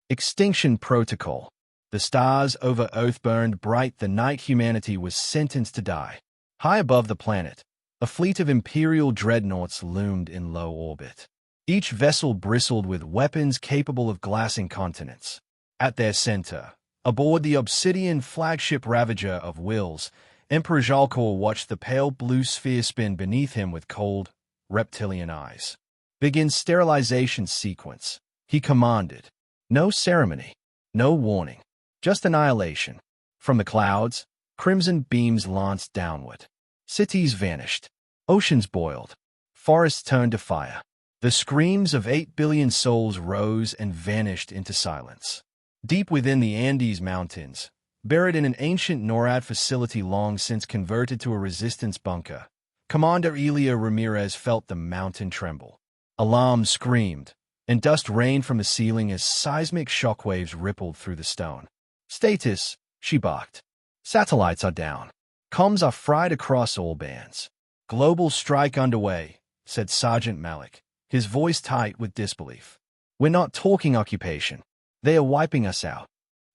Extinction Protocol. The stars over Earth burned bright the night humanity was sentenced to die. High above the planet, a fleet of Imperial dreadnoughts loomed in low orbit. Each vessel bristled with weapons capable of glassing continents. At their center, aboard the obsidian flagship Ravager of Wills, Emperor Jalkor watched the pale blue sphere spin beneath him with cold, reptilian eyes. "Begin sterilization sequence," he commanded. No ceremony, no warning, just annihilation. From the clouds, crimson beams lanced downward. Cities vanished. Oceans boiled. Forests turned to fire. The screams of 8 billion souls rose and vanished into silence. Deep within the Andes Mountains, buried in an ancient NORAD facility long since converted to a resistance bunker, Commander Elia Ramirez felt the mountain tremble. Alarms screamed, and dust rained from the ceiling as seismic shockwaves rippled through the stone. "Status," she barked. "Satellites are down. Comms are fried across all bands." "Global strike underway," said Sergeant Malik, his voice tight with disbelief. "We're not talking occupation. They are wiping us out."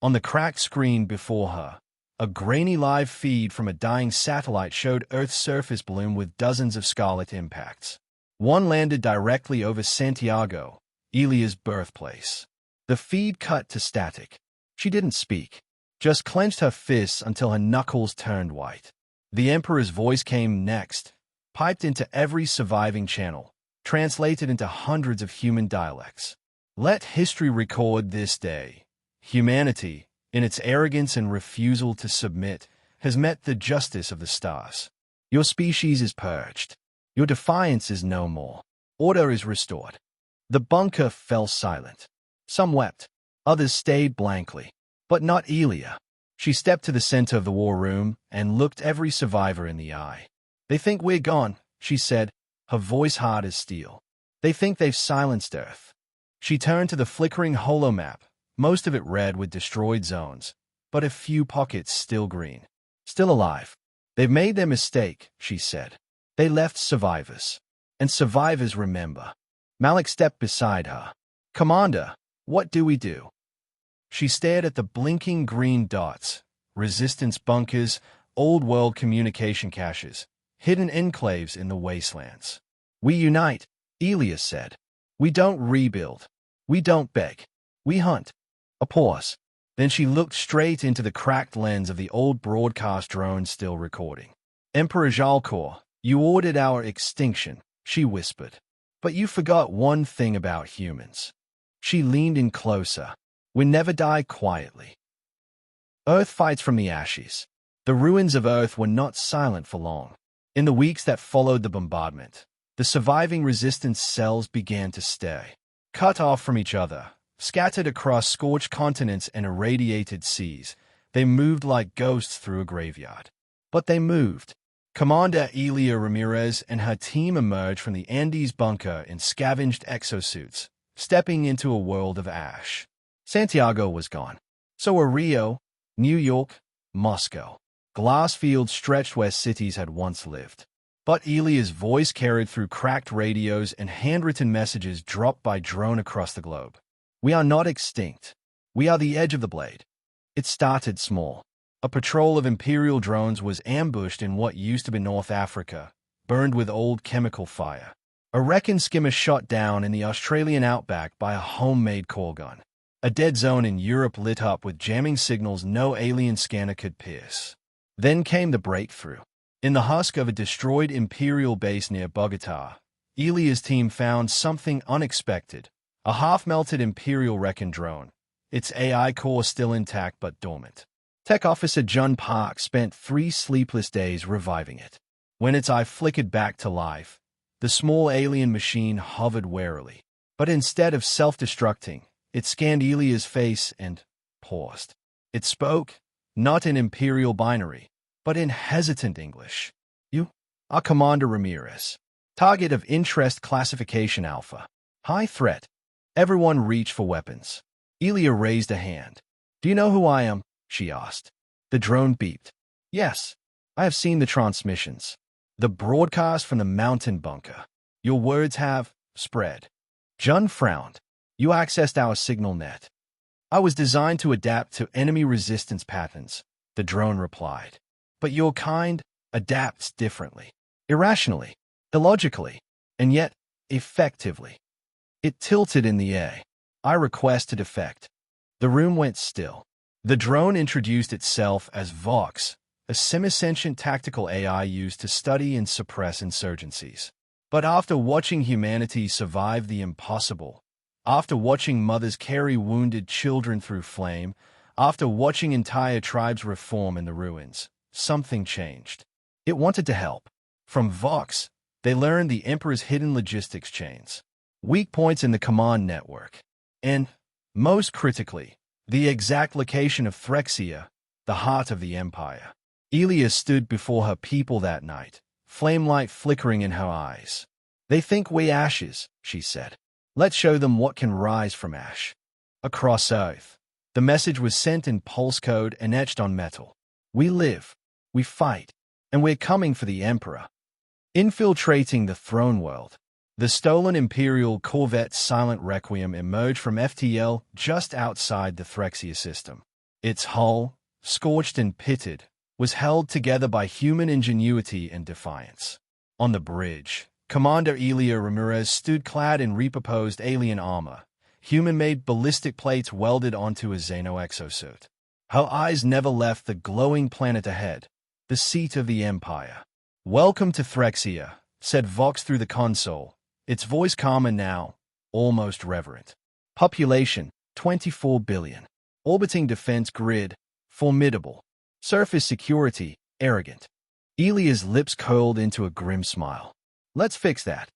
On the cracked screen before her, a grainy live feed from a dying satellite showed Earth's surface bloom with dozens of scarlet impacts. One landed directly over Santiago, Elia's birthplace. The feed cut to static. She didn't speak, just clenched her fists until her knuckles turned white. The Emperor's voice came next, piped into every surviving channel, translated into hundreds of human dialects. "Let history record this day. Humanity, in its arrogance and refusal to submit, has met the justice of the stars. Your species is purged. Your defiance is no more. Order is restored." The bunker fell silent. Some wept. Others stayed blankly. But not Elia. She stepped to the center of the war room and looked every survivor in the eye. "They think we're gone," she said, her voice hard as steel. "They think they've silenced Earth." She turned to the flickering holomap, most of it red with destroyed zones, but a few pockets still green. "Still alive. They've made their mistake," she said. "They left survivors. And survivors remember." Malik stepped beside her. "Commander, what do we do?" She stared at the blinking green dots, resistance bunkers, old-world communication caches, hidden enclaves in the wastelands. "We unite," Elia said. "We don't rebuild. We don't beg. We hunt." A pause. Then she looked straight into the cracked lens of the old broadcast drone still recording. "Emperor Jalkor, you ordered our extinction," she whispered. "But you forgot one thing about humans." She leaned in closer. "We never die quietly. Earth fights from the ashes." The ruins of Earth were not silent for long. In the weeks that followed the bombardment, the surviving resistance cells began to stay. Cut off from each other, scattered across scorched continents and irradiated seas, they moved like ghosts through a graveyard. But they moved. Commander Elia Ramirez and her team emerged from the Andes bunker in scavenged exosuits, stepping into a world of ash. Santiago was gone. So were Rio, New York, Moscow. Glass fields stretched where cities had once lived. But Elia's voice carried through cracked radios and handwritten messages dropped by drone across the globe. "We are not extinct. We are the edge of the blade." It started small. A patrol of Imperial drones was ambushed in what used to be North Africa, burned with old chemical fire. A wrecking skimmer shot down in the Australian outback by a homemade core gun. A dead zone in Europe lit up with jamming signals no alien scanner could pierce. Then came the breakthrough. In the husk of a destroyed Imperial base near Bogota, Elia's team found something unexpected. A half-melted Imperial Recon drone, its AI core still intact but dormant. Tech Officer Jun Park spent 3 sleepless days reviving it. When its eye flickered back to life, the small alien machine hovered warily. But instead of self-destructing, it scanned Elia's face and paused. It spoke, not in Imperial binary, but in hesitant English. "You are Commander Ramirez. Target of interest classification Alpha. High threat." Everyone reached for weapons. Elia raised a hand. "Do you know who I am?" she asked. The drone beeped. "Yes, I have seen the transmissions. The broadcast from the mountain bunker. Your words have spread." Jun frowned. "You accessed our signal net." I was designed to adapt to enemy resistance patterns, the drone replied. But your kind adapts differently, irrationally, illogically, and yet effectively. It tilted in the air. I request to defect. The room went still. The drone introduced itself as Vox, a semi-sentient tactical AI used to study and suppress insurgencies. But after watching humanity survive the impossible, after watching mothers carry wounded children through flame, after watching entire tribes reform in the ruins, something changed. It wanted to help. From Vox, they learned the Emperor's hidden logistics chains, weak points in the command network, and, most critically, the exact location of Threxia, the heart of the Empire. Elia stood before her people that night, flame-light flickering in her eyes. They think we ashes, she said. Let's show them what can rise from ash. Across Earth, the message was sent in pulse code and etched on metal. We live, we fight, and we're coming for the Emperor. Infiltrating the throne world, the stolen Imperial corvette Silent Requiem emerged from FTL just outside the Threxia system. Its hull, scorched and pitted, was held together by human ingenuity and defiance. On the bridge, Commander Elia Ramirez stood clad in repurposed alien armor, human-made ballistic plates welded onto a Xeno exosuit. Her eyes never left the glowing planet ahead, the seat of the Empire. "Welcome to Threxia," said Vox through the console, its voice calmer now, almost reverent. Population, 24 billion. Orbiting defense grid, formidable. Surface security, arrogant. Elia's lips curled into a grim smile. Let's fix that.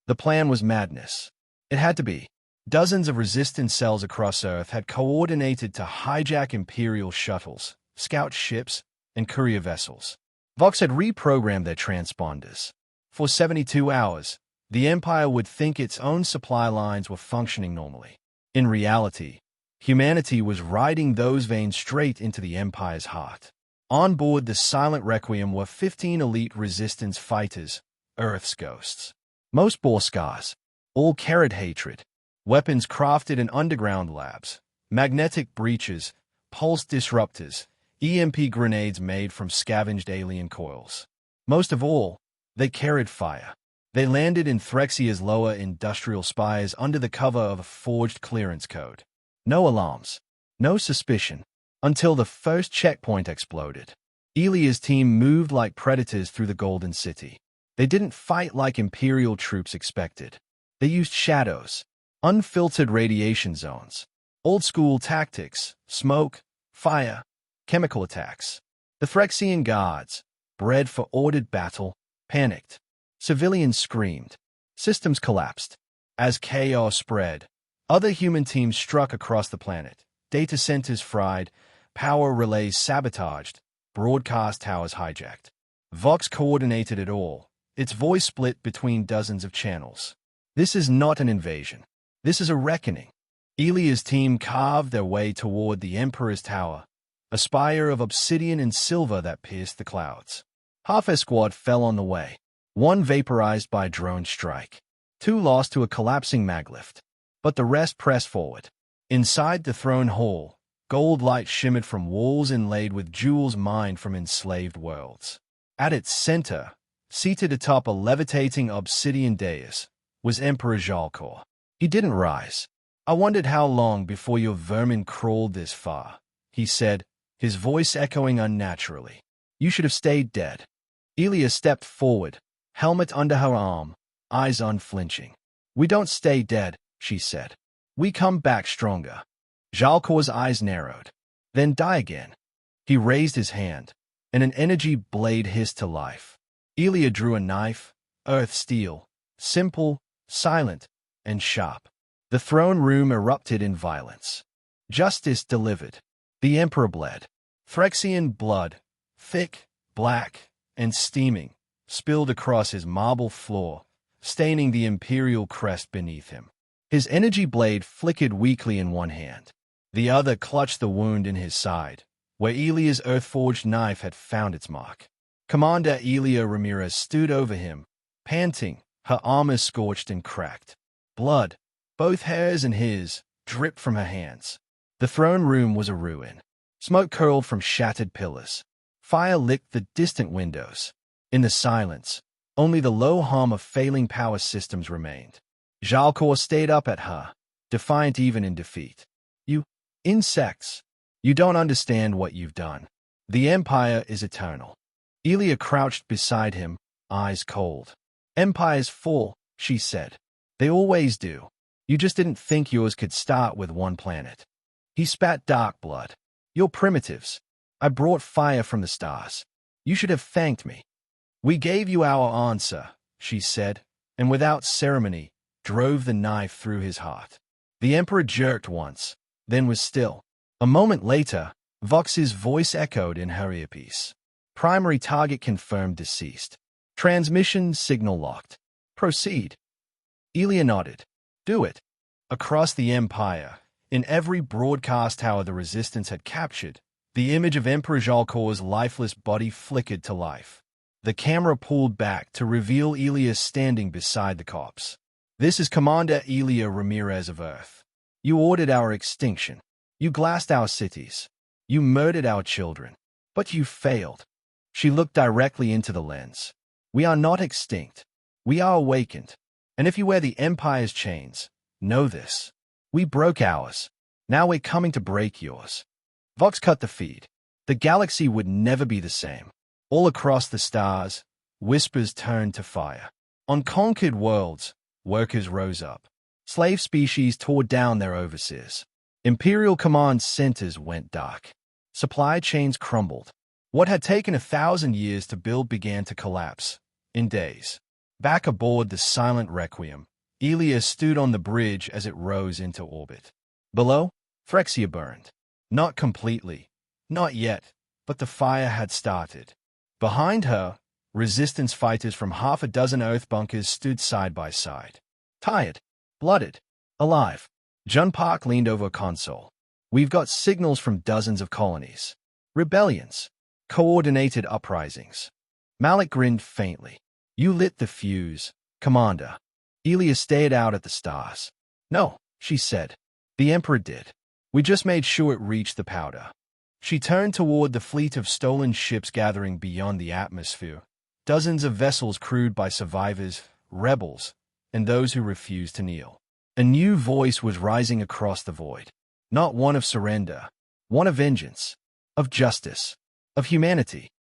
The plan was madness. It had to be. Dozens of resistance cells across Earth had coordinated to hijack Imperial shuttles, scout ships, and courier vessels. Vox had reprogrammed their transponders. For 72 hours, the Empire would think its own supply lines were functioning normally. In reality, humanity was riding those veins straight into the Empire's heart. On board the Silent Requiem were 15 elite resistance fighters, Earth's ghosts. Most bore scars, all carried hatred, weapons crafted in underground labs, magnetic breaches, pulse disruptors, EMP grenades made from scavenged alien coils. Most of all, they carried fire. They landed in Threxia's lower industrial spires under the cover of a forged clearance code. No alarms, no suspicion, until the first checkpoint exploded. Elia's team moved like predators through the Golden City. They didn't fight like Imperial troops expected. They used shadows, unfiltered radiation zones, old-school tactics, smoke, fire, chemical attacks. The Threxian guards, bred for ordered battle, panicked. Civilians screamed. Systems collapsed. As chaos spread, other human teams struck across the planet. Data centers fried, power relays sabotaged, broadcast towers hijacked. Vox coordinated it all, its voice split between dozens of channels. This is not an invasion. This is a reckoning. Elia's team carved their way toward the Emperor's Tower, a spire of obsidian and silver that pierced the clouds. Half a squad fell on the way, one vaporized by a drone strike, two lost to a collapsing maglift. But the rest pressed forward. Inside the throne hall, gold light shimmered from walls inlaid with jewels mined from enslaved worlds. At its center, seated atop a levitating obsidian dais, was Emperor Jalkor. He didn't rise. "I wondered how long before your vermin crawled this far," he said, his voice echoing unnaturally. "You should have stayed dead." Elia stepped forward, helmet under her arm, eyes unflinching. "We don't stay dead," she said. "We come back stronger." Jalkor's eyes narrowed, then die again. He raised his hand, and an energy blade hissed to life. Elia drew a knife, earth steel, simple, silent, and sharp. The throne room erupted in violence. Justice delivered. The Emperor bled. Threxian blood, thick, black, and steaming, spilled across his marble floor, staining the Imperial crest beneath him. His energy blade flickered weakly in one hand. The other clutched the wound in his side, where Elia's earth-forged knife had found its mark. Commander Elia Ramirez stood over him, panting, her armor scorched and cracked. Blood, both hers and his, dripped from her hands. The throne room was a ruin. Smoke curled from shattered pillars. Fire licked the distant windows. In the silence, only the low hum of failing power systems remained. Jalcor stayed up at her, defiant even in defeat. You insects! You don't understand what you've done. The Empire is eternal. Elia crouched beside him, eyes cold. Empires fall, she said. They always do. You just didn't think yours could start with one planet. He spat dark blood. You're primitives. I brought fire from the stars. You should have thanked me. We gave you our answer, she said, and without ceremony, drove the knife through his heart. The Emperor jerked once, then was still. A moment later, Vox's voice echoed in her earpiece. Primary target confirmed deceased. Transmission signal locked. Proceed. Elia nodded. Do it. Across the Empire, in every broadcast tower the Resistance had captured, the image of Emperor Jalcor's lifeless body flickered to life. The camera pulled back to reveal Elia standing beside the corpse. This is Commander Elia Ramirez of Earth. You ordered our extinction. You glassed our cities. You murdered our children. But you failed. She looked directly into the lens. We are not extinct. We are awakened. And if you wear the Empire's chains, know this. We broke ours. Now we're coming to break yours. Vox cut the feed. The galaxy would never be the same. All across the stars, whispers turned to fire. On conquered worlds, workers rose up. Slave species tore down their overseers. Imperial command centers went dark. Supply chains crumbled. What had taken 1,000 years to build began to collapse. In days. Back aboard the silent Requiem, Elia stood on the bridge as it rose into orbit. Below, Phyrexia burned. Not completely. Not yet, but the fire had started. Behind her, Resistance fighters from half a dozen Earth bunkers stood side by side. Tired, blooded, alive. Jun Park leaned over a console. We've got signals from dozens of colonies. Rebellions. Coordinated uprisings. Malik grinned faintly. You lit the fuse, Commander. Elia stared out at the stars. No, she said. The Emperor did. We just made sure it reached the powder. She turned toward the fleet of stolen ships gathering beyond the atmosphere. Dozens of vessels crewed by survivors, rebels, and those who refused to kneel. A new voice was rising across the void. Not one of surrender. One of vengeance. Of justice. Of humanity.